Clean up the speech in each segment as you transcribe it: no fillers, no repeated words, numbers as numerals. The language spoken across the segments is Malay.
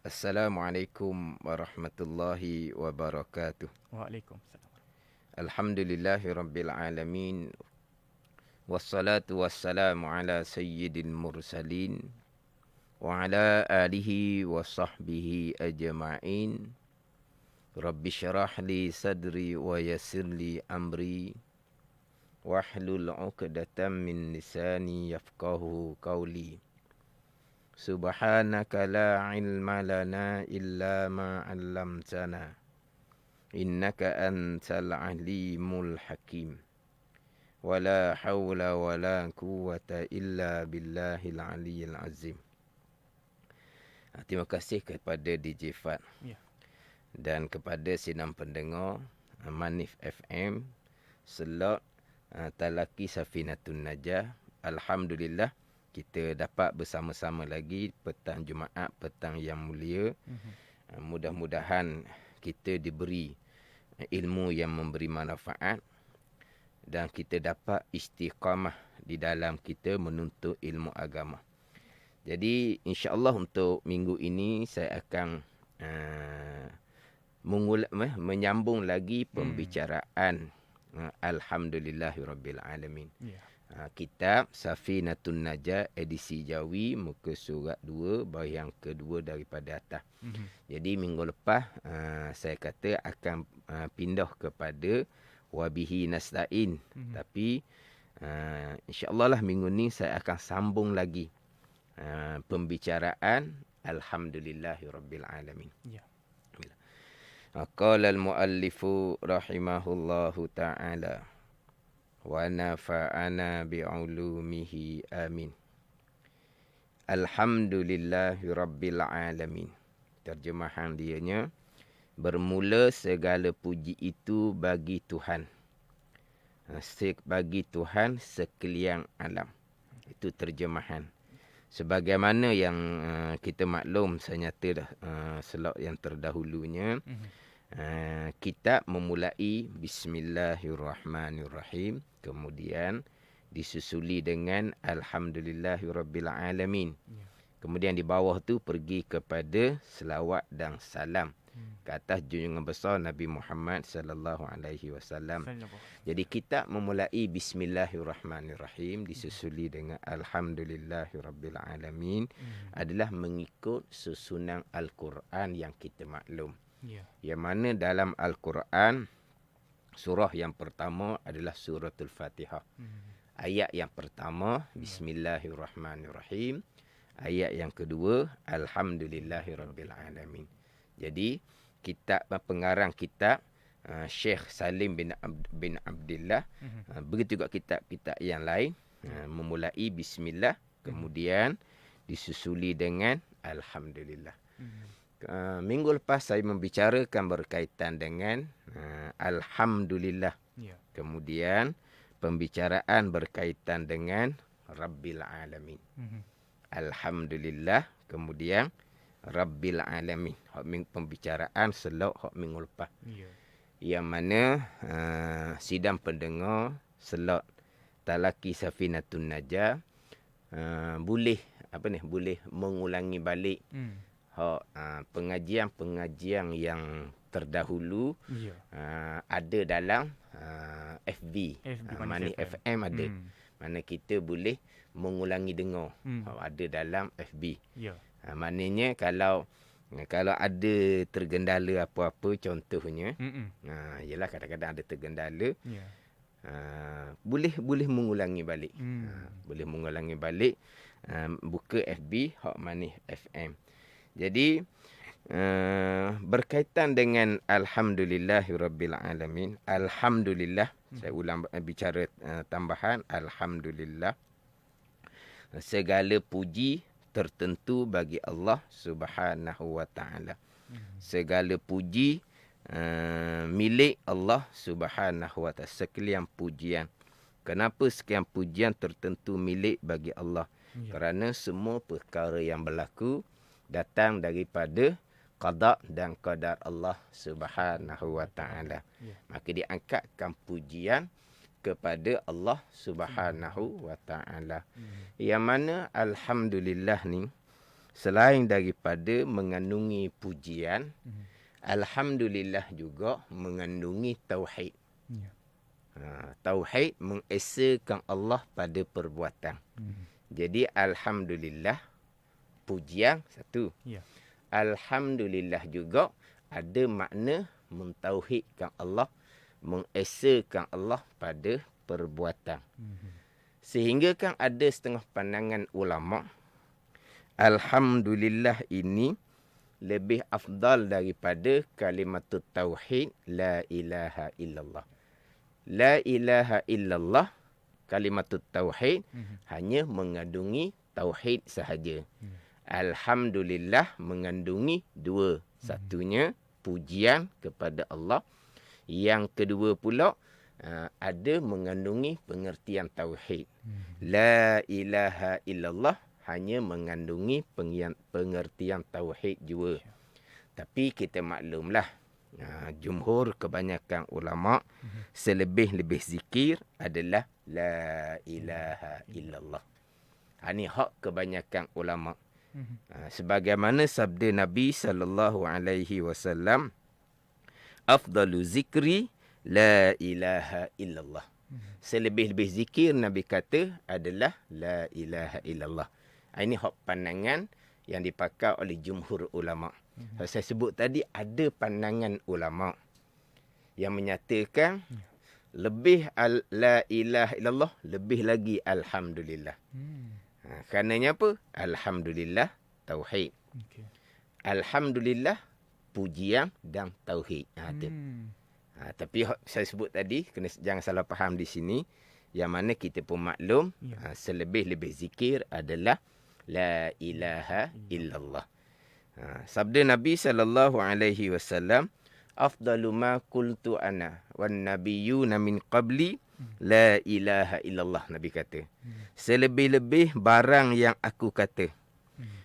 Assalamualaikum warahmatullahi wabarakatuh. Waalaikumsalam. Alhamdulillahi rabbil alamin. Wassalatu wassalamu ala sayyidil mursalin wa ala alihi wa sahbihi ajma'in. Rabbi syarah li sadri wa yassir li amri wahlul 'uqdatam min lisani yafqahu qawli. Subhanaka la ilma lana illa ma 'allamtana. Innaka antal alimul hakim. Wala hawla wala quwwata illa billahil aliyyil azim. Terima kasih kepada DJ Fat Ya. dan kepada sidang pendengar Manif FM Slot Talaki Safinatun Najah. Alhamdulillah kita dapat bersama-sama lagi petang Jumaat, petang yang mulia. Mudah-mudahan kita diberi ilmu yang memberi manfaat dan kita dapat istiqamah di dalam kita menuntut ilmu agama. Jadi insya-Allah untuk minggu ini saya akan menyambung lagi pembicaraan Alhamdulillahirabbil alamin. Ya. Kitab Safinatun Najah edisi Jawi muka surat 2 bahagian kedua daripada atas. Jadi minggu lepas saya kata akan pindah kepada Wabihi Nasta'in. Tapi insya-Allah lah minggu ni saya akan sambung lagi pembicaraan Alhamdulillahirabbil alamin. Ya. Qala al-muallifu rahimahullahu ta'ala wa nafa'ana bi'ulumihi amin. Alhamdulillahi rabbil alamin. Terjemahan dianya, bermula segala puji itu bagi Tuhan. Bagi Tuhan sekalian alam. Itu terjemahan. Sebagaimana yang kita maklum senyata dah slot yang terdahulunya. Kitab memulai Bismillahirrahmanirrahim. Kemudian disusuli dengan Alhamdulillahirabbil alamin. Kemudian di bawah tu pergi kepada selawat dan salam ke atas junjungan besar Nabi Muhammad sallallahu alaihi wasallam. Jadi kitab memulai Bismillahirrahmanirrahim disusuli dengan Alhamdulillahirabbil alamin adalah mengikut susunan Al-Quran yang kita maklum. Ya. Yang mana dalam Al-Quran surah yang pertama adalah suratul Fatihah. Ayat yang pertama Bismillahirrahmanirrahim. Ayat yang kedua Alhamdulillahirabbil alamin. Jadi kitab pengarang kitab Syekh Salim bin Abdullah. Begitu juga kitab-kitab yang lain memulai bismillah kemudian disusuli dengan alhamdulillah. Minggu lepas saya membicarakan berkaitan dengan alhamdulillah. Ya. Kemudian pembicaraan berkaitan dengan Rabbil alamin. Alhamdulillah kemudian Rabbil alamin. Pembicaraan selok hak minggu lepas. Ya. Yang mana sidang pendengar slot Talaki Safinatun Najah boleh boleh mengulangi balik pengajian-pengajian yang terdahulu. Ya. Ada dalam FB Manif Manif FM ada. Mana kita boleh mengulangi dengar. Ada dalam FB. Ya. Maknanya kalau ada tergendala apa-apa contohnya, ialah kadang-kadang ada tergendala, Ya. boleh mengulangi balik. Boleh mengulangi balik, buka FB Hak Manif FM. Jadi berkaitan dengan Alhamdulillahirabbil alamin. Alhamdulillah, saya ulang bicara tambahan, alhamdulillah. Segala puji tertentu bagi Allah Subhanahu wa taala. Segala puji milik Allah Subhanahu wa taala. Sekalian pujian. Kenapa sekian pujian tertentu milik bagi Allah? Ya. Kerana semua perkara yang berlaku datang daripada qada dan qadar Allah Subhanahu wa taala. Ya. Maka diangkatkan pujian kepada Allah Subhanahu wa taala. Yang mana alhamdulillah ni selain daripada mengandungi pujian, alhamdulillah juga mengandungi tauhid. Ya. Tauhid mengesakan Allah pada perbuatan. Jadi alhamdulillah pujian satu. Ya. Alhamdulillah juga ada makna mentauhidkan Allah, mengesakan Allah pada perbuatan. Sehingga kan ada setengah pandangan ulama, alhamdulillah ini lebih afdal daripada kalimat tauhid la ilaha illallah. La ilaha illallah, kalimat tauhid hanya mengandungi tauhid sahaja. Alhamdulillah mengandungi dua. Satunya pujian kepada Allah. Yang kedua pula ada mengandungi pengertian tauhid. La ilaha illallah hanya mengandungi pengertian tauhid jua. Tapi kita maklumlah, jumhur kebanyakan ulama selebih-lebih zikir adalah la ilaha illallah. Ini hak kebanyakan ulama. Sebagaimana sabda Nabi sallallahu alaihi wasallam, afdalu zikri la ilaha illallah. Selebih-lebih zikir Nabi kata adalah la ilaha illallah. Ini hak pandangan yang dipakai oleh jumhur ulama. Saya sebut tadi ada pandangan ulama yang menyatakan lebih la ilaha illallah, lebih lagi alhamdulillah. Karenanya apa? Alhamdulillah tauhid. Okay. Alhamdulillah pujian dan tauhid. Tapi saya sebut tadi, jangan salah faham di sini, yang mana kita pun maklum, selebih-lebih zikir adalah la ilaha illallah. Sabda Nabi sallallahu alaihi wasallam, afdalu ma qultu ana wan nabiyyuna min qabli la ilaha illallah. Nabi kata, selebih-lebih barang yang aku kata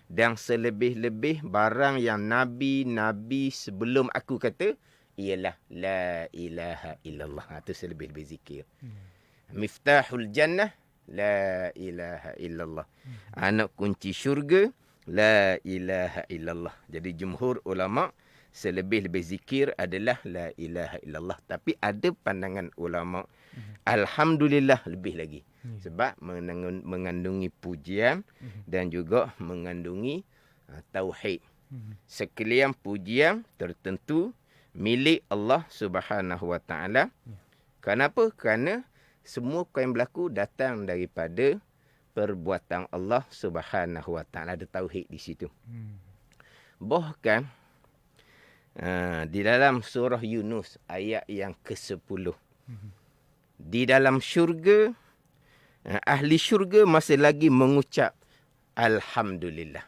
dan selebih-lebih barang yang nabi-nabi sebelum aku kata ialah la ilaha illallah. Itu selebih-lebih zikir. Miftahul jannah la ilaha illallah. Anak kunci syurga la ilaha illallah. Jadi jumhur ulama selebih-lebih zikir adalah la ilaha illallah. Tapi ada pandangan ulama, alhamdulillah lebih lagi. Sebab mengandungi pujian dan juga mengandungi tauhid. Sekalian pujian tertentu milik Allah Subhanahu Wa Taala. Kenapa? Kerana semua yang berlaku datang daripada perbuatan Allah Subhanahu Wa Taala. Ada tauhid di situ. Bahkan di dalam surah Yunus ayat yang ke-10, di dalam syurga, ahli syurga masih lagi mengucap alhamdulillah.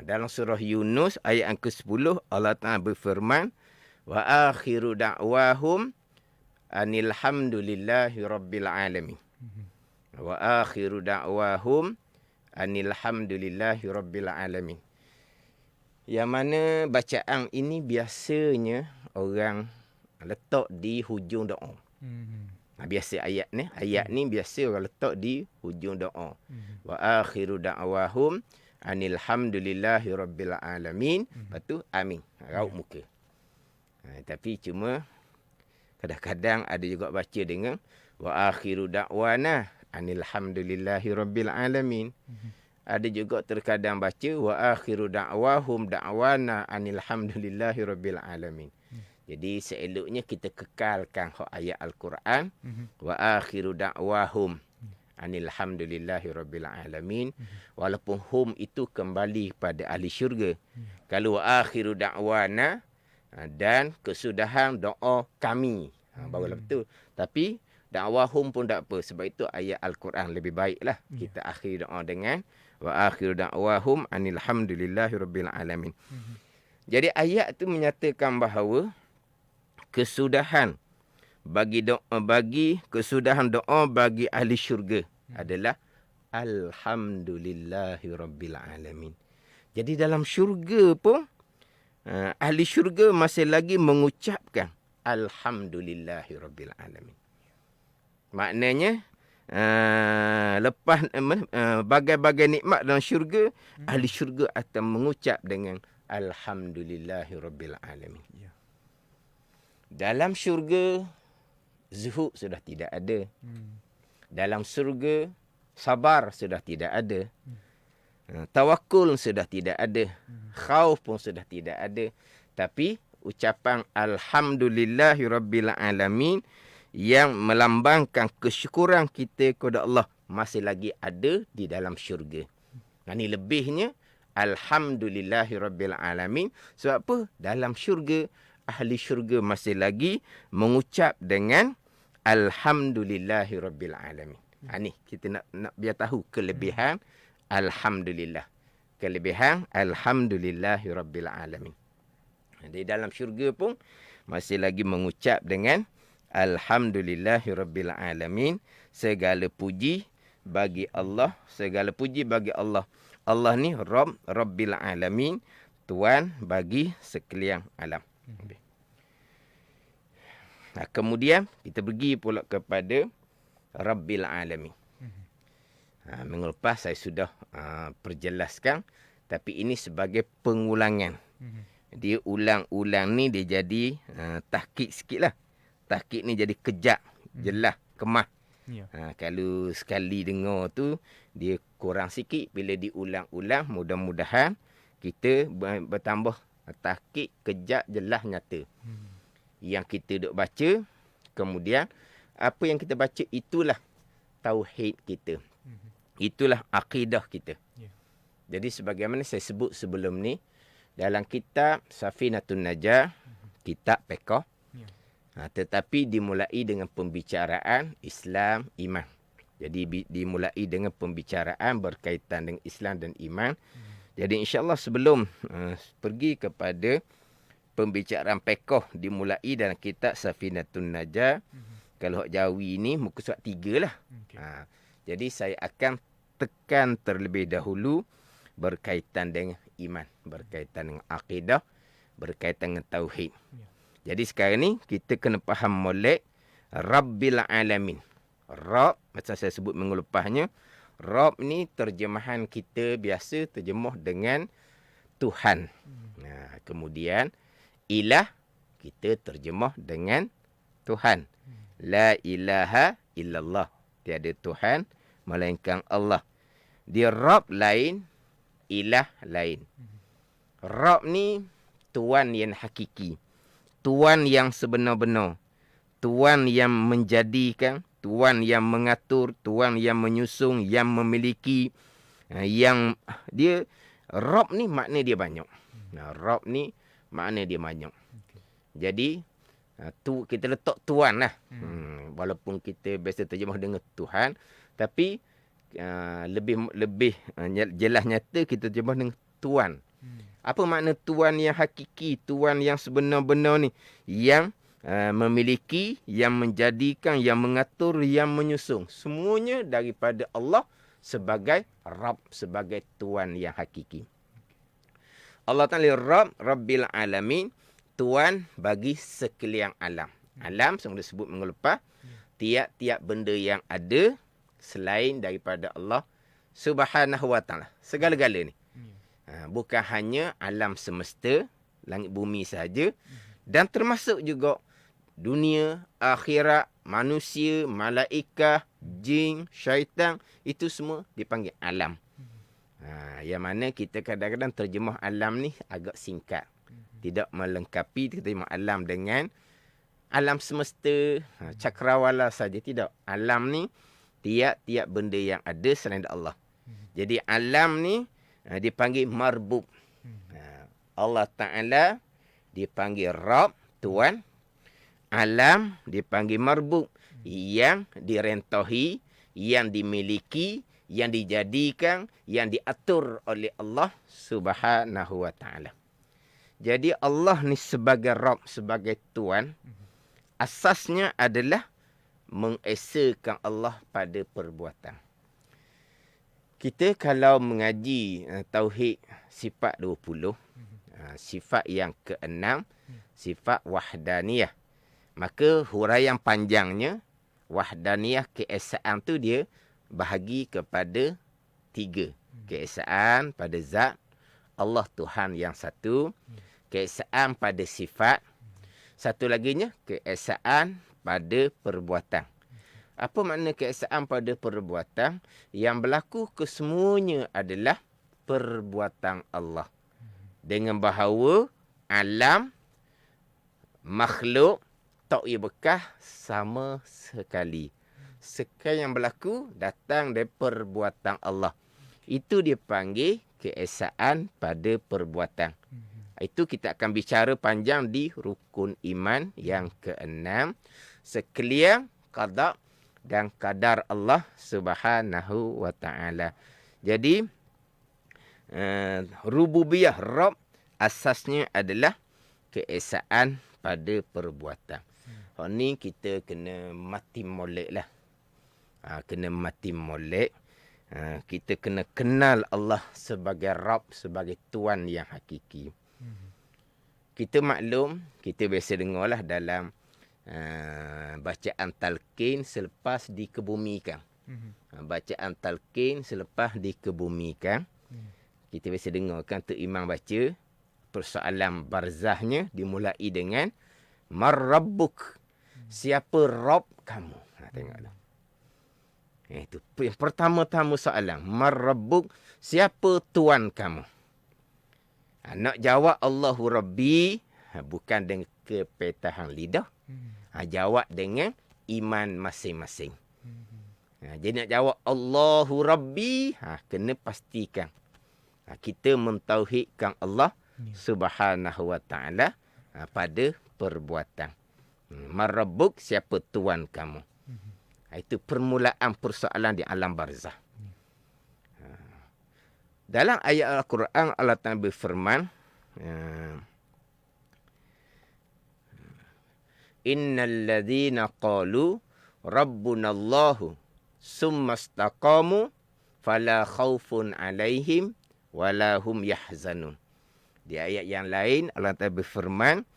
Dalam surah Yunus ayat yang ke-10 Allah Ta'ala berfirman, wa akhiru da'wahum anilhamdulillahi rabbil alamin. Wa akhiru da'wahum anilhamdulillahi rabbil alamin. Yang mana bacaan ini biasanya orang letak di hujung doa. Biasa ayat ni biasa orang letak di hujung doa. Wa akhiru da'wahum anilhamdulillahi rabbil alamin. Lepas tu amin. Raut muka. Tapi cuma kadang-kadang ada juga baca dengan wa akhiru da'wana anilhamdulillahi rabbil alamin. Ada juga terkadang baca wa akhiru da'wahum da'wana anilhamdulillahi rabbil alamin. Jadi seeloknya kita kekalkan ayat Al-Quran wa akhiru da'wahum anilhamdulillahi rabbil alamin. Walaupun hum itu kembali pada ahli syurga. Kalau wa akhiru da'wana dan kesudahan doa kami, barulah betul. Tapi da'wahum pun tak apa. Sebab itu ayat Al-Quran lebih baiklah kita akhiri doa dengan wa akhiru da'wahum anilhamdulillahi rabbil alamin. Jadi ayat itu menyatakan bahawa kesudahan bagi kesudahan doa bagi ahli syurga adalah alhamdulillahi rabbil alamin. Jadi dalam syurga pun ahli syurga masih lagi mengucapkan alhamdulillahi rabbil alamin. Maknanya lepas bagai-bagai nikmat dalam syurga, ahli syurga akan mengucap dengan alhamdulillahirabbil alamin. Ya. Dalam syurga zuhud sudah tidak ada. Dalam syurga sabar sudah tidak ada. Tawakul sudah tidak ada. Khauf pun sudah tidak ada. Tapi ucapan alhamdulillahirabbil alamin yang melambangkan kesyukuran kita kepada Allah masih lagi ada di dalam syurga. Ini lebihnya alhamdulillahirabbil alamin. Sebab apa? Dalam syurga, ahli syurga masih lagi mengucap dengan alhamdulillahirabbil alamin. Ni kita nak biar tahu kelebihan alhamdulillah. Kelebihan alhamdulillahirabbil alamin. Di dalam syurga pun masih lagi mengucap dengan alhamdulillahirabbil alamin. Segala puji bagi Allah, segala puji bagi Allah. Allah ni Rabbil alamin, Tuan bagi sekalian alam. Nah, kemudian kita pergi pula kepada Rabbil alamin. Minggu lepas saya sudah perjelaskan, tapi ini sebagai pengulangan. Dia ulang-ulang ni dia jadi tahqiq sikitlah. Tahqiq ni jadi kejap, jelas, kemah. Ya. Kalau sekali dengar tu, dia kurang sikit. Bila diulang-ulang, mudah-mudahan kita bertambah tahqiq, kejap, jelas, nyata. Yang kita duk baca, kemudian apa yang kita baca itulah tauhid kita. Itulah akidah kita. Ya. Jadi sebagaimana saya sebut sebelum ni, dalam kitab Safinatun Najah, kitab fiqh, tetapi dimulai dengan pembicaraan Islam, iman. Jadi dimulai dengan pembicaraan berkaitan dengan Islam dan iman. Jadi insya-Allah sebelum pergi kepada pembicaraan fiqh dimulai dalam kitab Safinatun Najah. Kalau Jawi ni muka surat 3 lah. Okay. Jadi saya akan tekan terlebih dahulu berkaitan dengan iman, berkaitan dengan akidah, berkaitan dengan tauhid. Jadi sekarang ni kita kena faham molek Rabbil alamin. Rabb, macam saya sebut minggu lepasnya, Rabb ni terjemahan kita biasa terjemah dengan Tuhan. Kemudian ilah kita terjemah dengan Tuhan. La ilaha illallah. Tiada Tuhan melainkan Allah. Dia Rabb lain, ilah lain. Rabb ni Tuan yang hakiki. Tuan yang sebenar-benar. Tuan yang menjadikan, Tuan yang mengatur, Tuan yang menyusung, yang memiliki, yang dia Rabb ni makna dia banyak. Rabb ni makna dia banyak. Jadi tu kita letak Tuan lah. Walaupun kita biasa terjemah dengan Tuhan, tapi lebih jelas nyata kita terjemah dengan Tuan. Apa makna Tuan yang hakiki, Tuan yang sebenar-benar ni? Yang memiliki, yang menjadikan, yang mengatur, yang menyusung. Semuanya daripada Allah sebagai Rabb, sebagai Tuan yang hakiki. Allah Ta'ala Rabb, Rabbil alamin, Tuan bagi sekalian alam. Alam, saya sebut minggu lepas, tiap-tiap benda yang ada selain daripada Allah Subhanahu wa Ta'ala. Segala-gala ni. Bukan hanya alam semesta, langit bumi sahaja, dan termasuk juga dunia, akhirat, manusia, malaikat, jin, syaitan, itu semua dipanggil alam. Yang mana kita kadang-kadang terjemah alam ni agak singkat. Tidak melengkapi, kita terjemah alam dengan alam semesta, cakrawala saja. Tidak. Alam ni tiap-tiap benda yang ada selain Allah. Jadi alam ni dipanggil marbub. Allah Ta'ala dipanggil Rabb, Tuan. Alam dipanggil marbub, yang direntahi, yang dimiliki, yang dijadikan, yang diatur oleh Allah Subhanahu wa Ta'ala. Jadi Allah ni sebagai Rabb, sebagai Tuan, asasnya adalah mengesakan Allah pada perbuatan. Kita kalau mengaji tauhid sifat 20, sifat yang ke-6, sifat wahdaniyah, maka huraian panjangnya Wahdaniyah, keesaan tu dia bahagi kepada 3. Keesaan pada zat Allah Tuhan yang satu, keesaan pada sifat, satu laginya keesaan pada perbuatan. Apa makna keesaan pada perbuatan? Yang berlaku kesemuanya adalah perbuatan Allah. Dengan bahawa alam, makhluk, tak ia bekas sama sekali. Sekali yang berlaku datang dari perbuatan Allah. Itu dipanggil keesaan pada perbuatan. Itu kita akan bicara panjang di rukun iman yang ke-6. Sekalian qada dan qadar Allah Subhanahu wa taala. Jadi rububiyah Rabb asasnya adalah keesaan pada perbuatan. Ni kita kena mati molek lah. Kena mati molek. Kita kena kenal Allah sebagai Rabb, sebagai Tuan yang hakiki. Kita maklum, kita biasa dengar lah dalam bacaan talqin selepas dikebumikan. Bacaan talqin selepas dikebumikan. Kita biasa dengar kan Tok Imam baca persoalan barzahnya dimulai dengan Mar Rabbuk. Siapa Rabb kamu? Tengoklah. Itu yang pertama-tama soalan. Mar Rabbuk, siapa Tuan kamu? Nak jawab Allahu Rabbi, bukan dengan kepetahan lidah. Jawab dengan iman masing-masing. Jadi nak jawab Allahu Rabbi, kena pastikan kita mentauhidkan Allah Subhanahu wa taala pada perbuatan. Mar Rabbuk, siapa Tuan kamu? Itu permulaan persoalan di alam barzah. Dalam ayat Al-Quran Allah Ta'ala berfirman, innal ladzina qalu rabbunallahu summa istaqamu fala khaufun alaihim wala hum yahzanun. Di ayat yang lain Allah Ta'ala berfirman,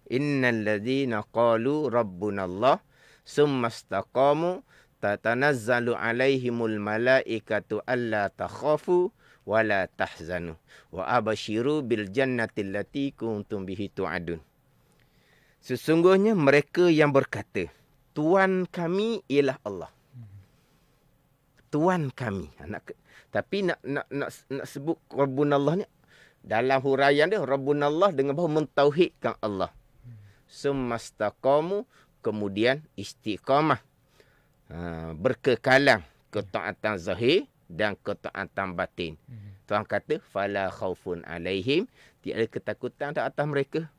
innal ladzina qalu rabbunallah summa istaqamu tatanazzalu alaihimul malaikatu alla takhafu wala tahzanu wa abashiru bil jannati allati kuntum bihi tu'adun. Sesungguhnya mereka yang berkata, Tuan kami ialah Allah. Tuan kami. Tapi nak sebut Rabbunallah ni dalam huraian dia Rabbunallah dengan bahawa mentauhidkan Allah. Summastaqamu, kemudian istiqamah. Berkekalan ketaatan zahir dan ketaatan batin. Tuhan kata fala khaufun alaihim, tiada ketakutan di atas mereka.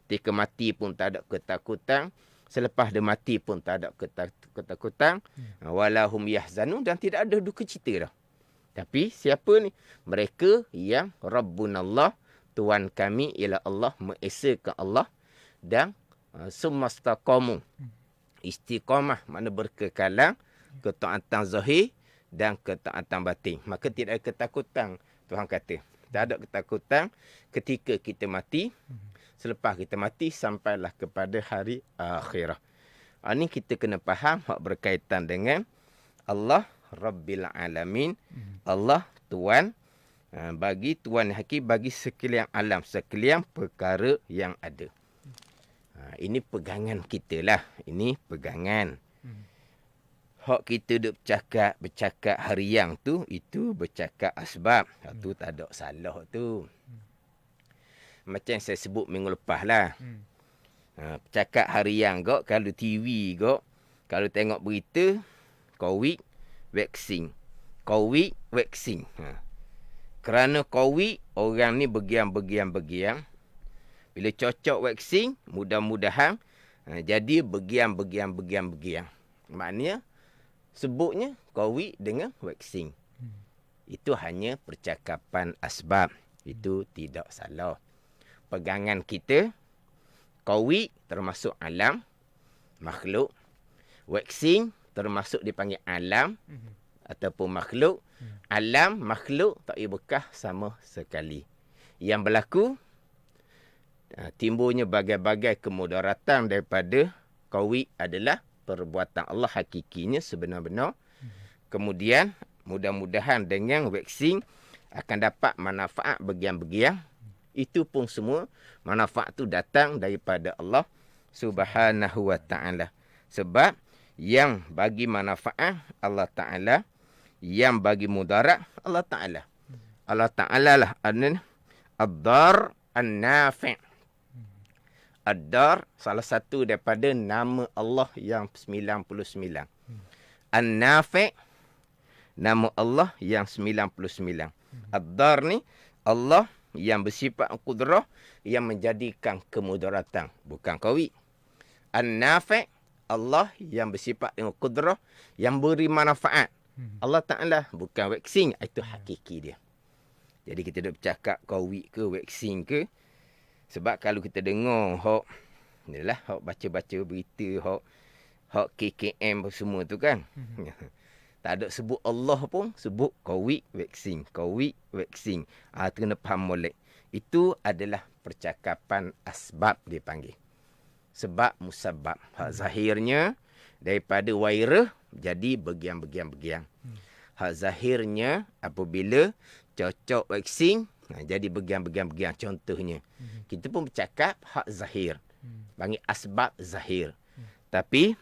Ketika mati pun tak ada ketakutan, selepas dia mati pun tak ada ketakutan. Wala hum yahzanun, dan tidak ada duka cita dah. Tapi siapa ni? Mereka yang Rabbunallah, Tuhan kami ialah Allah, mengesakan Allah, dan summastaqamu, istiqamah, makna berkekalan ketaatan zahir dan ketaatan batin. Maka tidak ada ketakutan. Tuhan kata, tak ada ketakutan ketika kita mati. Selepas kita mati, sampailah kepada hari akhirah. Ini kita kena faham hak berkaitan dengan Allah Rabbil Alamin. Allah Tuan, bagi Tuan Hakim, bagi sekalian alam, sekalian perkara yang ada. Ini pegangan kita lah. Ini pegangan. Hak kita duk bercakap harian tu, itu bercakap asbab. Tu tak ada salah tu. Macam yang saya sebut minggu lepas lah. Bercakap harian kok, kalau TV kok, kalau tengok berita, COVID, vaksin. COVID, vaksin. Kerana COVID, orang ni begiang. Bila cocok vaksin, mudah-mudahan jadi begiang. Maknanya, sebutnya COVID dengan vaksin. Itu hanya percakapan asbab. Itu tidak salah. Pegangan kita, COVID termasuk alam, makhluk. Vaksin termasuk dipanggil alam ataupun makhluk. Alam, makhluk tak ia bekas sama sekali. Yang berlaku, timbulnya bagai-bagai kemudaratan daripada COVID adalah perbuatan Allah hakikinya sebenar-benar. Kemudian mudah-mudahan dengan vaksin akan dapat manfaat bagian-bagian. Itu pun semua manfaat tu datang daripada Allah Subhanahu wa taala. Sebab yang bagi manfaat Allah Taala, yang bagi mudarat Allah Taala. Allah Taala lah ad-dar an-nafi'. Ad-dar salah satu daripada nama Allah yang 99. An-nafi' nama Allah yang 99. Ad-dar ni Allah yang bersifat qudrah yang menjadikan kemudaratan, bukan qawi. An-nafi' Allah yang bersifat dengan qudrah yang beri manfaat. Allah Ta'ala bukan vaksin, itu hakiki dia. Jadi kita duk bercakap qawi ke vaksin ke, sebab kalau kita dengar hok inilah hok baca-baca berita hok KKM semua tu kan. Tak ada sebut Allah pun, sebut qawi vaksin, qawi vaksin. Tu kena faham molek. Itu adalah percakapan asbab dia panggil. Sebab musabab. Hak zahirnya daripada wairah jadi bagian-bagian. Hak zahirnya apabila cocok vaksin jadi bagian-bagian. Contohnya kita pun bercakap hak zahir. Panggil asbab zahir. Tapi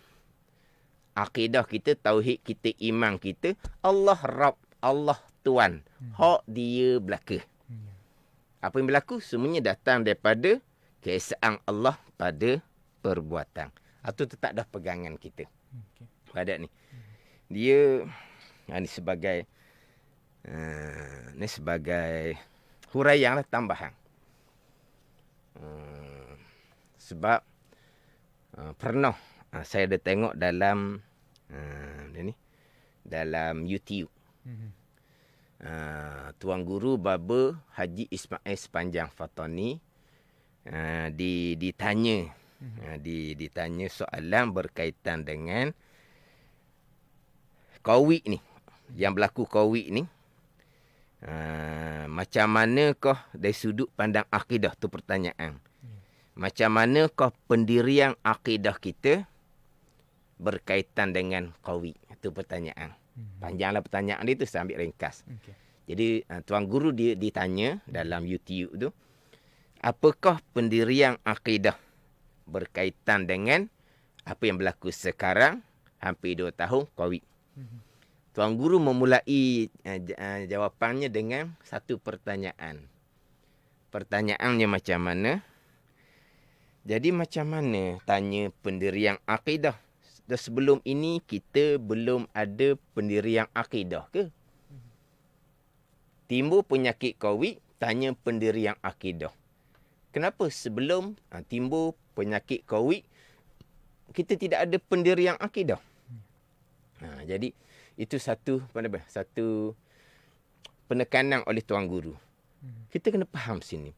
akidah kita, tauhid kita, iman kita, Allah Rabb, Allah Tuan. Hak dia belaka. Apa yang berlaku semuanya datang daripada keesaan Allah pada perbuatan. Itu tetap dah pegangan kita. Pada ni. Dia ni sebagai huraian lah, tambahan. Sebab pernah saya ada tengok dalam dalam YouTube. Tuan Guru Baba Haji Ismail Sepanjang Fatani ditanya ditanya soalan berkaitan dengan qawi ni, yang berlaku qawi ni. Macam manakah dari sudut pandang akidah tu pertanyaan. Macam manakah pendirian akidah kita berkaitan dengan qawi? Itu pertanyaan. Panjanglah pertanyaan dia tu, saya ambil ringkas. Jadi Tuan Guru dia ditanya dalam YouTube tu, apakah pendirian akidah berkaitan dengan apa yang berlaku sekarang hampir 2 tahun qawi? Tuan Guru memulai jawapannya dengan satu pertanyaan. Pertanyaannya macam mana? Jadi macam mana tanya pendirian akidah? Dan sebelum ini kita belum ada pendirian akidah ke? Timbul penyakit qawi, tanya pendirian akidah. Kenapa sebelum timbul penyakit qawi, kita tidak ada pendirian akidah? Jadi itu satu penekanan oleh Tuan Guru. Kita kena faham sini.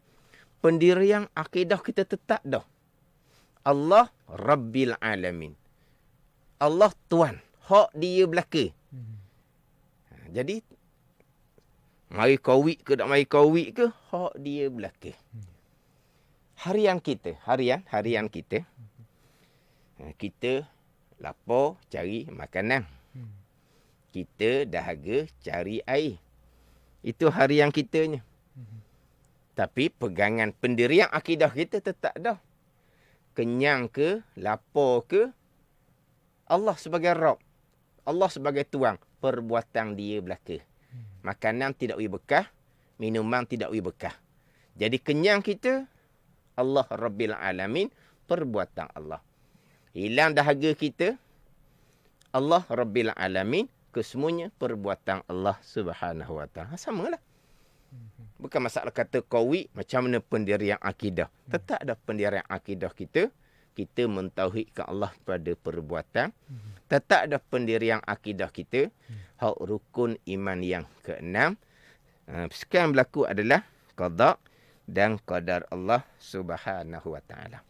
Pendirian akidah kita tetap dah. Allah Rabbil Alamin. Allah Tuan. Hak dia belaka. Jadi mari qawi ke tak mari qawi ke, hak dia belaka. Harian kita, kita lapar cari makanan. Kita dahaga cari air. Itu harian kitanya. Tapi pegangan pendirian akidah kita tetap dah. Kenyang ke, lapar ke, Allah sebagai Rabb, Allah sebagai Tuan, perbuatan dia belaka. Makanan tidak boleh bekah, minuman tidak boleh bekah. Jadi kenyang kita, Allah Rabbil Alamin, perbuatan Allah. Hilang dahaga kita, Allah Rabbil Alamin, kesemuanya perbuatan Allah Subhanahu Wa Taala. Samalah. Bukan masalah kata qawi, macam mana pendirian akidah. Tetap ada pendirian akidah kita. Kita mentauhidkan Allah pada perbuatan. Tetap ada pendirian akidah kita. Hak rukun iman yang ke-6. Sekarang berlaku adalah qada dan qadar Allah Subhanahu Wa Taala.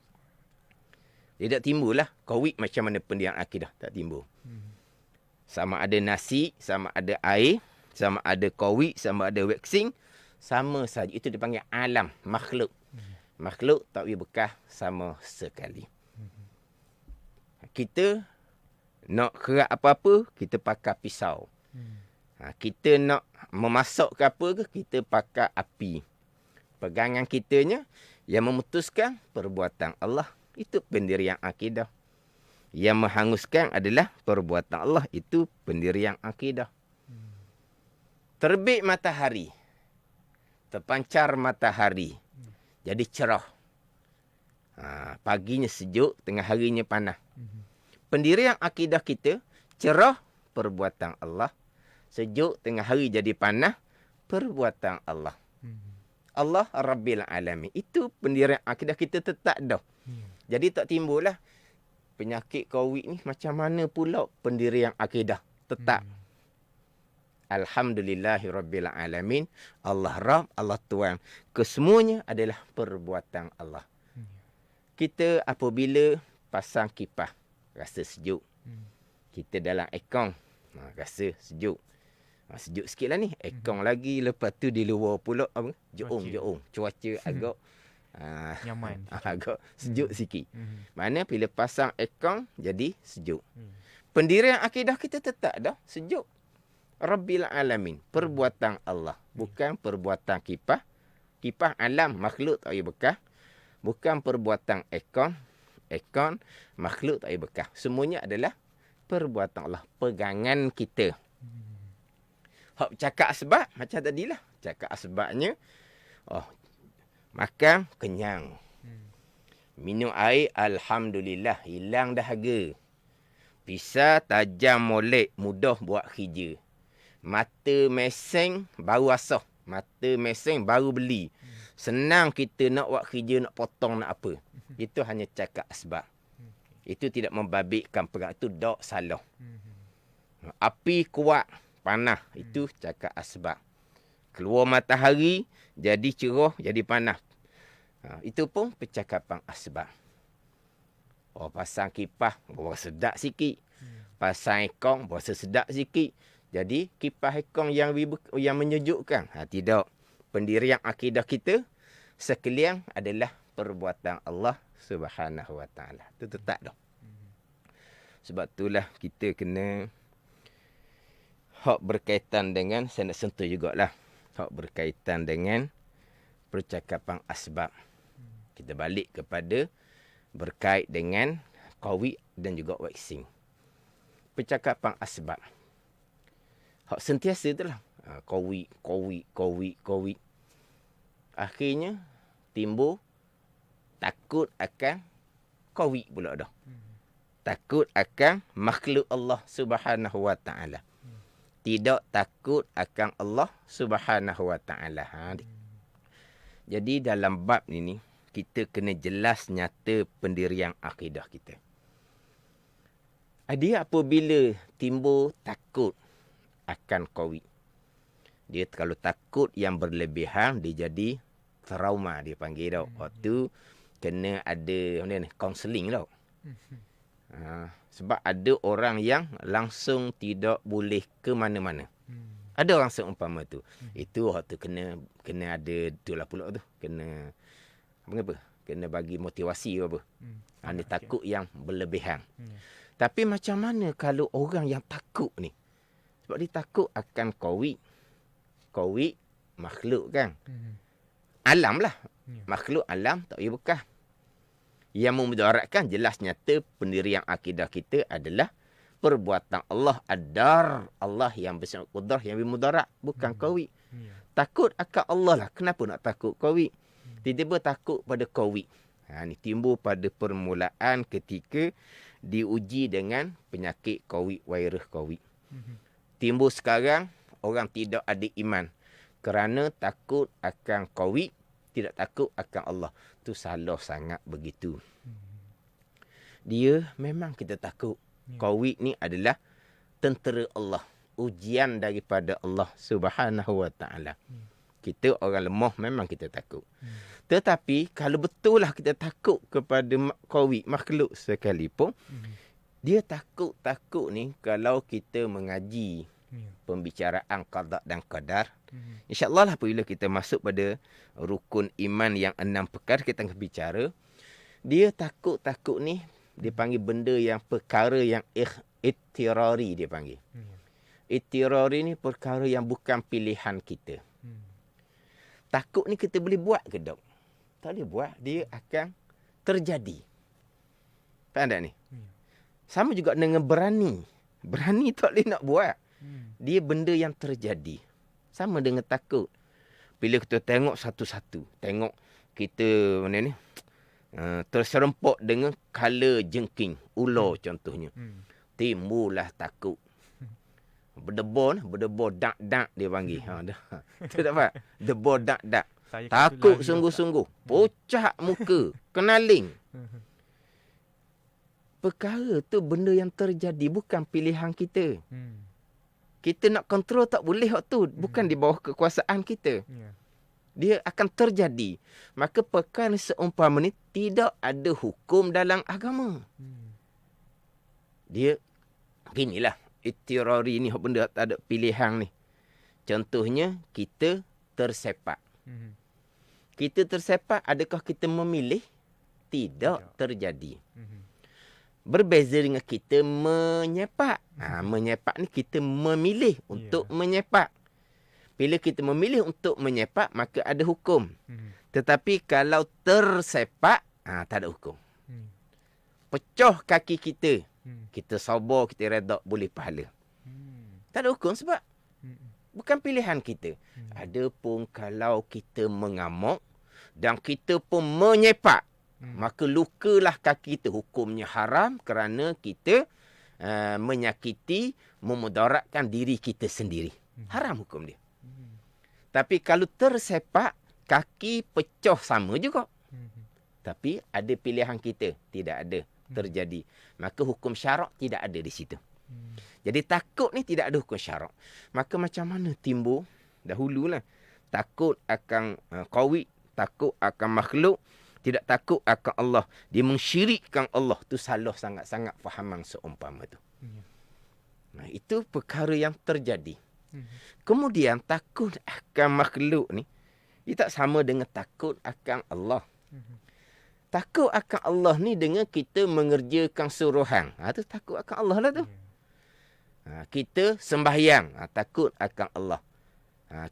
Dia tak timbul lah. Qawi macam mana pendirian akidah. Tak timbul. Sama ada nasi, sama ada air, sama ada qawi, sama ada waxing. Sama saja. Itu dipanggil alam, makhluk. Makhluk tak boleh bekah sama sekali. Kita Nak kerak apa-apa, kita pakai pisau. Kita nak memasak ke apa ke, kita pakai api. Pegangan kitanya yang memutuskan perbuatan Allah. Itu pendirian akidah. Yang menghanguskan adalah perbuatan Allah. Itu pendirian akidah. Terbit matahari. Terpancar matahari. Jadi cerah. Paginya sejuk, tengah harinya panas. Pendirian akidah kita, cerah, perbuatan Allah. Sejuk, tengah hari jadi panas, perbuatan Allah. Allah Rabbil Alamin. Itu pendirian akidah kita tetap dah. Jadi tak timbullah penyakit COVID ni macam mana pula pendirian akidah. Tetap. Alhamdulillahi Rabbil Alamin. Allah Rabb, Allah Tuhan. Kesemuanya adalah perbuatan Allah. Kita apabila pasang kipas, rasa sejuk. Kita dalam aircon, rasa sejuk. Sejuk sikit lah ni. Aircon lagi. Lepas tu di luar pula apa? Jeung. Cuaca agak nyaman. Agak sejuk sikit. Mana bila pasang aircon jadi sejuk. Pendirian akidah kita tetap dah sejuk. Rabbil Alamin. Perbuatan Allah. Bukan perbuatan kipas. Kipas alam makhluk tak payah bekas. Bukan perbuatan aircon. Aircon makhluk tak payah bekas. Semuanya adalah perbuatan Allah. Pegangan kita. Hak cakap sebab macam tadilah. Cakap sebabnya makan kenyang. Minum air alhamdulillah hilang dahaga. Pisau tajam molek mudah buat kerja. Mata meseng baru asah. Mata meseng baru beli. Senang kita nak buat kerja, nak potong, nak apa. Itu hanya cakap sebab. Itu tidak membabitkan perang. Itu dak salah. Api kuat. Panas. Itu cakap asbab. Keluar matahari, jadi cerah, jadi panas. Itu pun percakapan asbab. Pasang kipas, berasa sedap sikit. Pasang aircon, berasa sedap sikit. Jadi, kipas aircon yang menyejukkan. Tidak. Pendirian akidah kita, sekalian adalah perbuatan Allah Subhanahu Wa Taala. Itu tetap dah. Sebab itulah kita kena hak berkaitan dengan, saya nak sentuh jugalah, hak berkaitan dengan percakapan asbab. Kita balik kepada berkait dengan COVID dan juga vaksin. Percakapan asbab. Hak sentiasa itulah. COVID. Akhirnya timbul takut akan COVID pula dah. Takut akan makhluk Allah Subhanahu Wa Taala. Tidak takut akan Allah Subhanahu Wa Taala. Jadi dalam bab ini kita kena jelas nyata pendirian akidah kita. Dia apabila timbul takut akan COVID. Dia kalau takut yang berlebihan, dia jadi trauma, dia panggil tau. Waktu kena ada counselling tau. Sebab ada orang yang langsung tidak boleh ke mana-mana. Ada orang seumpama tu. Itu waktu kena ada itulah pula tu. Kena apa? Kena bagi motivasi apa. Dia takut yang berlebihan. Tapi macam mana kalau orang yang takut ni? Sebab dia takut akan COVID. COVID makhluk kan. Alam lah. Makhluk alam tak payah bekas. Yang memudaratkan jelas nyata pendirian akidah kita adalah perbuatan Allah. Adar Allah yang bersama kudrah yang bermudarat. Bukan COVID. Takut akan Allah lah. Kenapa nak takut COVID? Tiba-tiba takut pada COVID. Ini timbul pada permulaan ketika diuji dengan penyakit COVID, virus COVID. Timbul sekarang orang tidak ada iman. Kerana takut akan COVID, tidak takut akan Allah. Itu salah sangat begitu. Dia memang kita takut. COVID ni adalah tentera Allah. Ujian daripada Allah Subhanahu Wa Taala. Kita orang lemah memang kita takut. Tetapi kalau betul lah kita takut kepada COVID, makhluk sekalipun, dia takut ni kalau kita mengaji pembicaraan qada dan qadar. InsyaAllah lah apabila kita masuk pada rukun iman yang 6 perkara kita akan bicara. Dia takut ni dia panggil benda yang perkara yang Ittirari dia panggil. Ittirari ni perkara yang bukan pilihan kita. Takut ni kita boleh buat ke dok? Tak boleh buat. Dia akan terjadi. Faham tak ni? Sama juga dengan berani. Berani tak boleh nak buat. Dia benda yang terjadi. Sama dengan takut. Bila kita tengok satu-satu. Tengok kita mana ni? Terserempak dengan kala jengking. Ular contohnya. Timbullah takut. Berdebar dak-dak dia panggil. Tu tak apa? Debar dak-dak. Takut sungguh-sungguh. Pucat muka. Kenaling. Perkara tu benda yang terjadi. Bukan pilihan kita. Kita nak kontrol tak boleh waktu tu. Bukan di bawah kekuasaan kita. Dia akan terjadi. Maka perkara seumpama ni tidak ada hukum dalam agama. Dia ginilah. Ittirari ni benda tak ada pilihan ni. Contohnya kita tersepak. Kita tersepak, adakah kita memilih? Tidak terjadi. Berbeza dengan kita menyepak. Menyepak ni kita memilih untuk menyepak. Bila kita memilih untuk menyepak, maka ada hukum. Tetapi kalau tersepak, tak ada hukum. Pecah kaki kita. Kita sabar, kita redha, boleh pahala. Tak ada hukum sebab bukan pilihan kita. Adapun kalau kita mengamuk dan kita pun menyepak, maka lukalah kaki kita. Hukumnya haram kerana kita menyakiti, memudaratkan diri kita sendiri. Haram hukum dia. Tapi kalau tersepak, kaki pecah sama juga. Tapi ada pilihan kita. Tidak ada terjadi. Maka hukum syarak tidak ada di situ. Jadi takut ni tidak ada hukum syarak. Maka macam mana timbul? Dahululah. Takut akan qawi, takut akan makhluk, tidak takut akan Allah. Dia mensyirikkan Allah. Tu salah sangat-sangat fahaman seumpama tu. Nah, itu perkara yang terjadi. Kemudian takut akan makhluk ni, dia tak sama dengan takut akan Allah. Takut akan Allah ni dengan kita mengerjakan suruhan. Tu takut akan Allah lah tu. Kita sembahyang, takut akan Allah.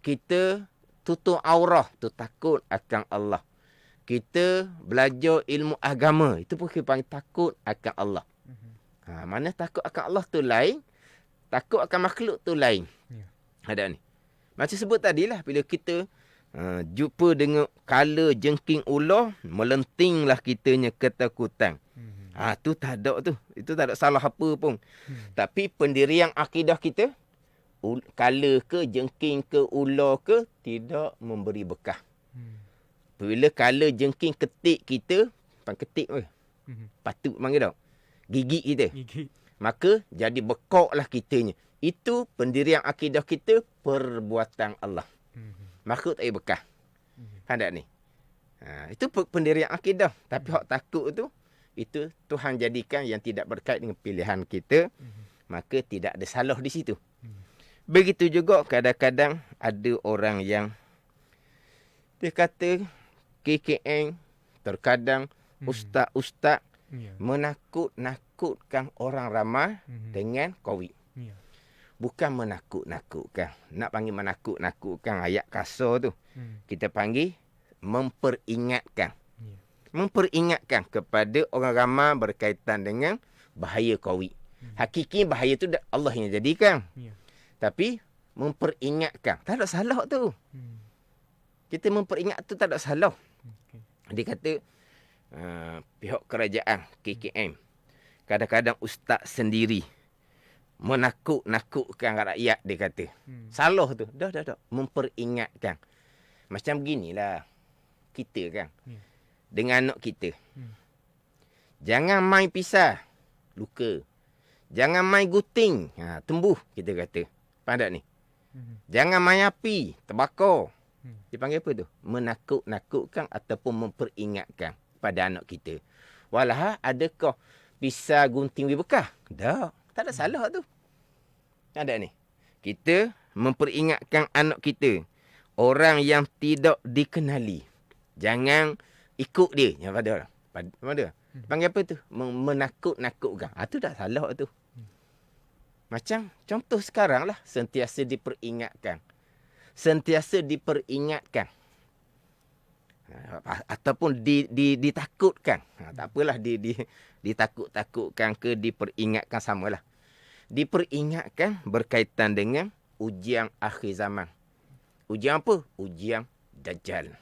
Kita tutup aurah, tu takut akan Allah. Kita belajar ilmu agama, itu pun kita panggil takut akan Allah. Mana takut akan Allah tu lain, takut akan makhluk tu lain. Ada ni. Macam sebut tadilah, bila kita jumpa dengan kala jengking ular, melentinglah kitanya ketakutan. Tu tak ada tu. Itu tak ada salah apa pun. Tapi pendirian akidah kita, kala ke, jengking ke, ular ke, tidak memberi bekah. Bila kala jengking ketik kita, ketik apa? Patut panggil tak? Gigit kita. Maka jadi bekaklah kitanya. Itu pendirian akidah kita, perbuatan Allah. Makhluk tak payah bekah. Faham tak ni? Itu pendirian akidah. Tapi hak takut tu, itu Tuhan jadikan yang tidak berkait dengan pilihan kita. Maka tidak ada salah di situ. Begitu juga kadang-kadang ada orang yang dia kata KKN, terkadang ustaz-ustaz menakut-nakutkan orang ramai dengan COVID. Bukan menakut-nakutkan. Nak panggil menakut-nakutkan ayat kasar tu. Kita panggil memperingatkan. Memperingatkan kepada orang ramai berkaitan dengan bahaya COVID. Hakiki bahaya tu Allah yang jadikan. Tapi memperingatkan. Tak ada salah tu. Kita memperingat tu tak ada salah. Dia kata pihak kerajaan KKM, kadang-kadang ustaz sendiri menakut-nakutkan rakyat, dia kata. Salah tu. Dah. Memperingatkan. Macam beginilah kita kan. Dengan anak kita. Jangan main pisah, luka. Jangan main guting, tembuh, kita kata. Faham tak ni? Jangan main api, terbakar. Dia panggil apa tu? Menakut-nakutkan ataupun memperingatkan pada anak kita. Walah, adakah pisah gunting berbekah? Tak ada salah tu. Ada ni. Kita memperingatkan anak kita. Orang yang tidak dikenali. Jangan ikut dia. Yang pada. Panggil apa tu? Menakut-nakutkan. Tu tak salah tu. Macam contoh sekarang lah, sentiasa diperingatkan. Sentiasa diperingatkan. Ataupun ditakutkan. Tak apalah, ditakut-takutkan ke diperingatkan, samalah. Diperingatkan berkaitan dengan ujian akhir zaman. Ujian apa? Ujian Dajjal.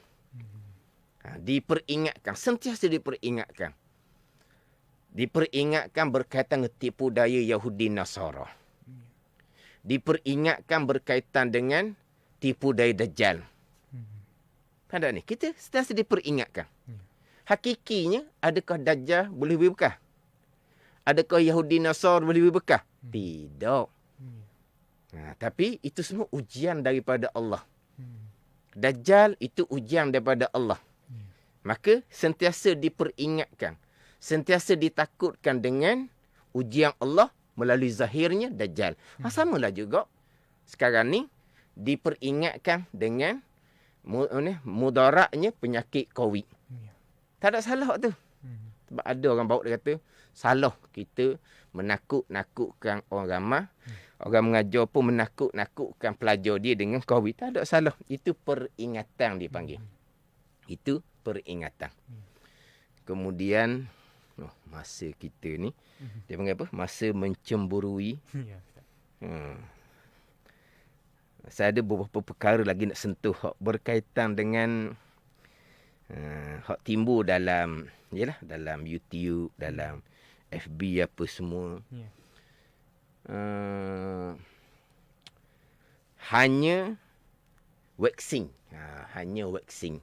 Diperingatkan, sentiasa diperingatkan. Diperingatkan berkaitan dengan tipu daya Yahudi Nasara. Diperingatkan berkaitan dengan tipu daya Dajjal. Kan ni? Kita sentiasa diperingatkan. Hakikinya, adakah Dajjal boleh beri bekah? Adakah Yahudi Nasara boleh beri bekah? Tidak. Tapi itu semua ujian daripada Allah. Dajjal itu ujian daripada Allah. Maka sentiasa diperingatkan. Sentiasa ditakutkan dengan ujian Allah melalui zahirnya Dajjal. Samalah juga. Sekarang ni diperingatkan dengan mudaratnya penyakit COVID. Tak ada salah tu. Sebab ada orang bawa dia kata, salah kita menakut-nakutkan orang ramai. Orang mengajar pun menakut-nakutkan pelajar dia dengan COVID. Tak ada salah. Itu peringatan dipanggil. Itu peringatan. Kemudian, masa kita ni, dia panggil apa? Masa mencemburui. Saya ada beberapa perkara lagi nak sentuh berkaitan dengan hak timbul dalam dalam YouTube, dalam FB apa semua. Hanya waxing. Hanya waxing.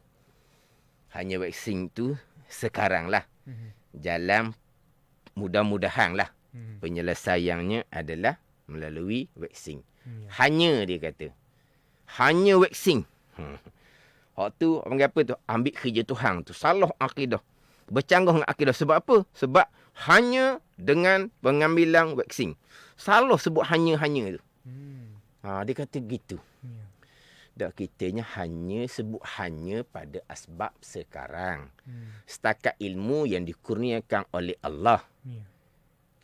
Hanya waxing tu sekarang lah. Jalan mudah-mudahan lah. Penyelesaiannya adalah melalui waxing. Hanya dia kata. Hanya waxing. Hak tu, orang apa tu? Ambil kerja Tuhan tu. Salah akidah. Bercanggah dengan akidah. Sebab apa? Sebab hanya dengan pengambilan waxing. Salah sebut hanya-hanya tu. Dia kata gitu. Dan kitanya hanya sebut hanya pada asbab sekarang. Setakat ilmu yang dikurniakan oleh Allah.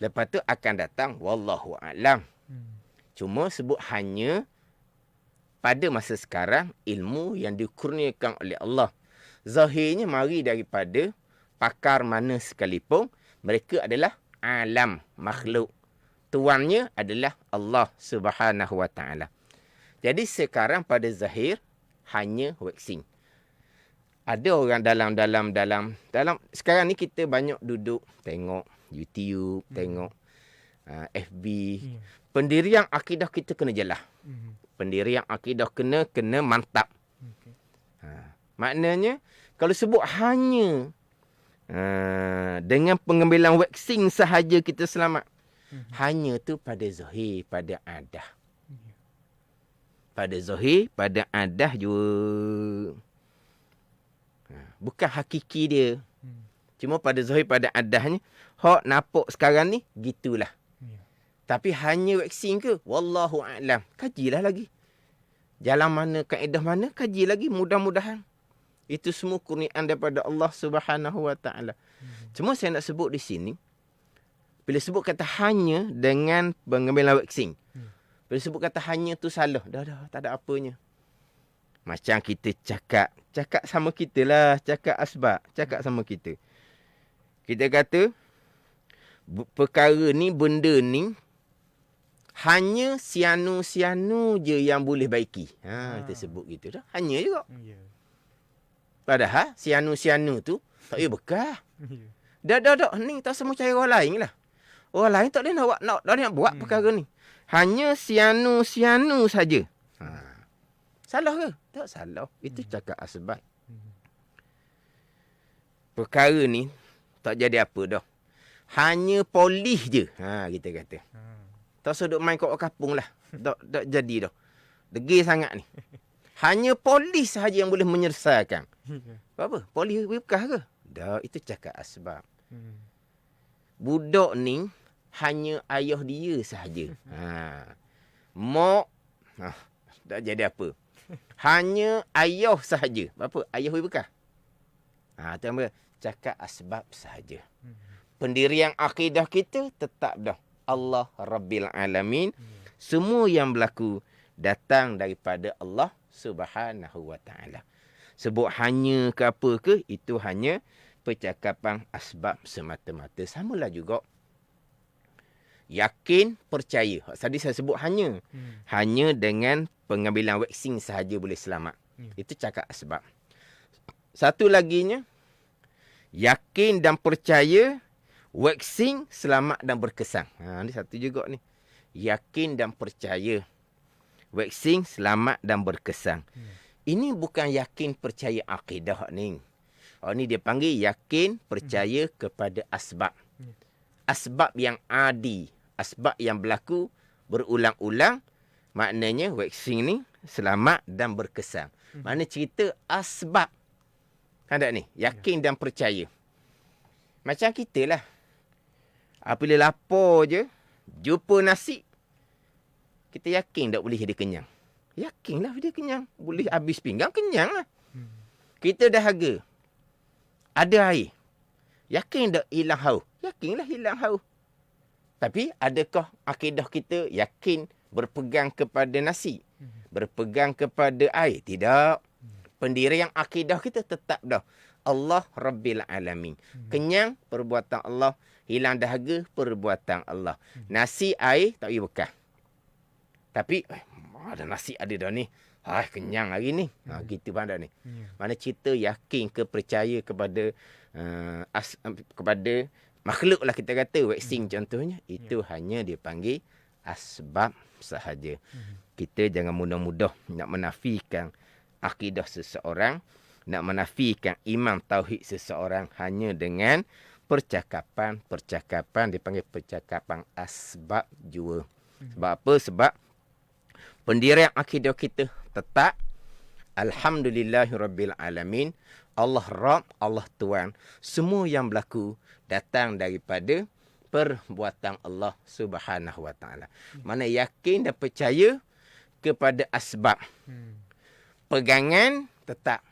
Lepas tu akan datang wallahu a'lam. Cuma sebut hanya pada masa sekarang ilmu yang dikurniakan oleh Allah. Zahirnya mari daripada pakar mana sekalipun, mereka adalah alam makhluk. Tuannya adalah Allah Subhanahu Wa Taala. Jadi sekarang pada zahir hanya waxing. Ada orang dalam sekarang ni kita banyak duduk tengok YouTube, tengok FB. Pendirian akidah kita kena jelas. Pendirian akidah kena mantap. Maknanya kalau sebut hanya dengan pengambilan waxing sahaja kita selamat. Hanya tu pada zahir, pada adah. Pada zahir, pada adah juga. Bukan hakiki dia. Cuma pada zahir, pada adahnya, hak nampak sekarang ni, gitulah. Tapi hanya vaksin ke? Wallahu a'lam. Kajilah lagi. Jalan mana, kaedah mana, kaji lagi. Mudah-mudahan. Itu semua kurniaan daripada Allah Subhanahu Wa Taala. Cuma saya nak sebut di sini, bila sebut kata hanya dengan pengambilan vaksin. Bila sebut kata hanya tu salah. Dah, tak ada apanya. Macam kita cakap sama kita lah. Cakap asbab. Cakap sama kita. Kita kata, perkara ni, benda ni, hanya sianu-sianu je yang boleh baiki. Kita sebut gitu dah. Hanya juga. Padahal sianu-sianu tu tak payah bekah. Dah. Ni tak semua cari orang lain lah. Orang lain tak boleh nak buat perkara ni. Hanya sianu-sianu saja. Salah ke? Tak salah. Itu cakap asbab. Perkara ni tak jadi apa dah. Hanya polis je. Kita kata. Tak usah duk main kat kampung lah. Tak jadi dah. Degil sangat ni. Hanya polis sahaja yang boleh menyelesaikan. Apa? Polis bekah ke? Dah, itu cakap asbab. Budak ni hanya ayah dia sahaja. Mak tak jadi apa. Hanya ayah sahaja. Apa? Ayah bekah. Itu yang cakap asbab sahaja. Pendirian akidah kita tetap dah. Allah Rabbil Alamin. Semua yang berlaku datang daripada Allah Subhanahu Wa Taala. Sebut hanya ke apa ke, itu hanya percakapan asbab semata-mata. Samalah juga yakin, percaya. Tadi saya sebut hanya. Hanya dengan pengambilan vaksin sahaja boleh selamat. Itu cakap asbab. Satu laginya, yakin dan percaya vaksin selamat dan berkesan. Ini satu juga ni. Yakin dan percaya vaksin selamat dan berkesan. Ini bukan yakin percaya akidah ni. Ni dia panggil yakin percaya kepada asbab. Asbab yang adi, asbab yang berlaku berulang-ulang, maknanya vaksin ni selamat dan berkesan. Mana cerita asbab. Kan tak ni? Yakin dan percaya. Macam kita lah. Apabila lapar je, jumpa nasi, kita yakin tak boleh jadi kenyang. Yakinlah dia kenyang. Boleh habis pinggang, kenyang lah. Kita dahaga. Ada air. Yakin tak hilang haus? Yakinlah hilang haus. Tapi adakah akidah kita yakin berpegang kepada nasi? Berpegang kepada air? Tidak. Pendirian akidah kita tetap dah. Allah Rabbil Alamin. Kenyang, perbuatan Allah. Hilang dahaga, perbuatan Allah. Nasi, air, tak pergi bekal. Tapi, ada nasi ada dah ni. Kenyang hari ni. Gitu pandang ni. Mana cerita yakin percaya kepada kepada makhluk lah kita kata. Vaksin contohnya. Itu hanya dipanggil asbab sahaja. Kita jangan mudah-mudah nak menafikan akidah seseorang. Nak menafikan iman tauhid seseorang hanya dengan percakapan dipanggil percakapan asbab jua. Sebab apa? Sebab pendirian akidah kita tetap Alhamdulillahirabbil alamin. Allah Rabb, Allah Tuhan. Semua yang berlaku datang daripada perbuatan Allah Subhanahu Wa Taala. Mana yakin dan percaya kepada asbab. Pegangan tetap.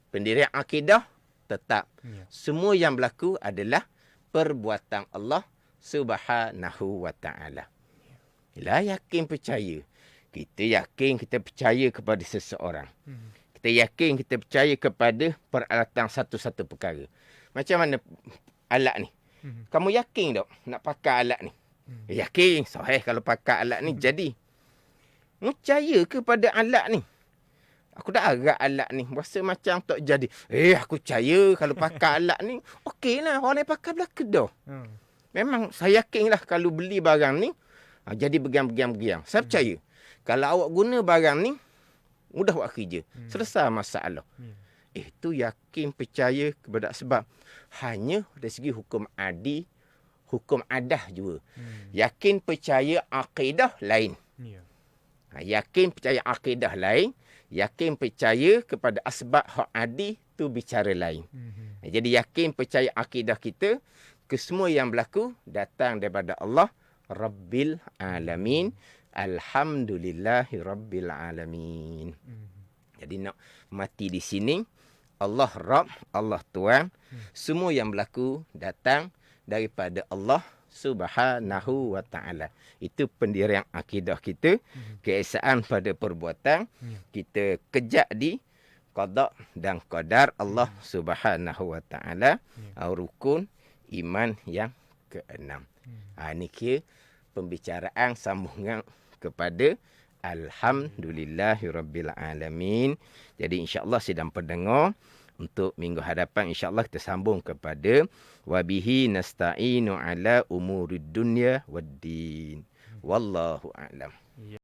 Pendirian akidah tetap. Semua yang berlaku adalah perbuatan Allah Subhanahu Wa Taala. Bila yakin percaya. Kita yakin kita percaya kepada seseorang. Kita yakin kita percaya kepada peralatan satu-satu perkara. Macam mana alat ni? Kamu yakin tak nak pakai alat ni? Yakin. Sahih kalau pakai alat ni jadi. Percaya kepada alat ni. Aku dah agak alat ni. Rasa macam tak jadi. Aku percaya kalau pakai alat ni. Okey lah. Orang lain pakai belaka dah. Memang saya yakin lah kalau beli barang ni. Jadi bergiam-giam. Saya percaya. Kalau awak guna barang ni. Mudah buat kerja. Selesai masalah. Itu yakin percaya kepada sebab. Hanya dari segi hukum adi. Hukum adah juga. Yakin percaya akidah lain. Yakin percaya akidah lain. Yakin percaya kepada asbab hak adi tu bicara lain. Jadi yakin percaya akidah kita kesemua yang berlaku datang daripada Allah Rabbil Alamin. Alhamdulillahirabbil alamin. Jadi nak mati di sini Allah Rabb, Allah Tuhan. Semua yang berlaku datang daripada Allah Subhanahu Wa Taala. Itu pendirian akidah kita. Keesaan pada perbuatan. Kita kejak di qada dan qadar Allah Subhanahu Wa Taala. Rukun iman yang keenam. Ini kira pembicaraan sambungan kepada Alhamdulillahirabbil alamin. Jadi insya-Allah sidang pendengar untuk minggu hadapan insya-Allah kita sambung kepada wabihi nasta'inu ala umurid dunya waddin. Wallahu a'lam.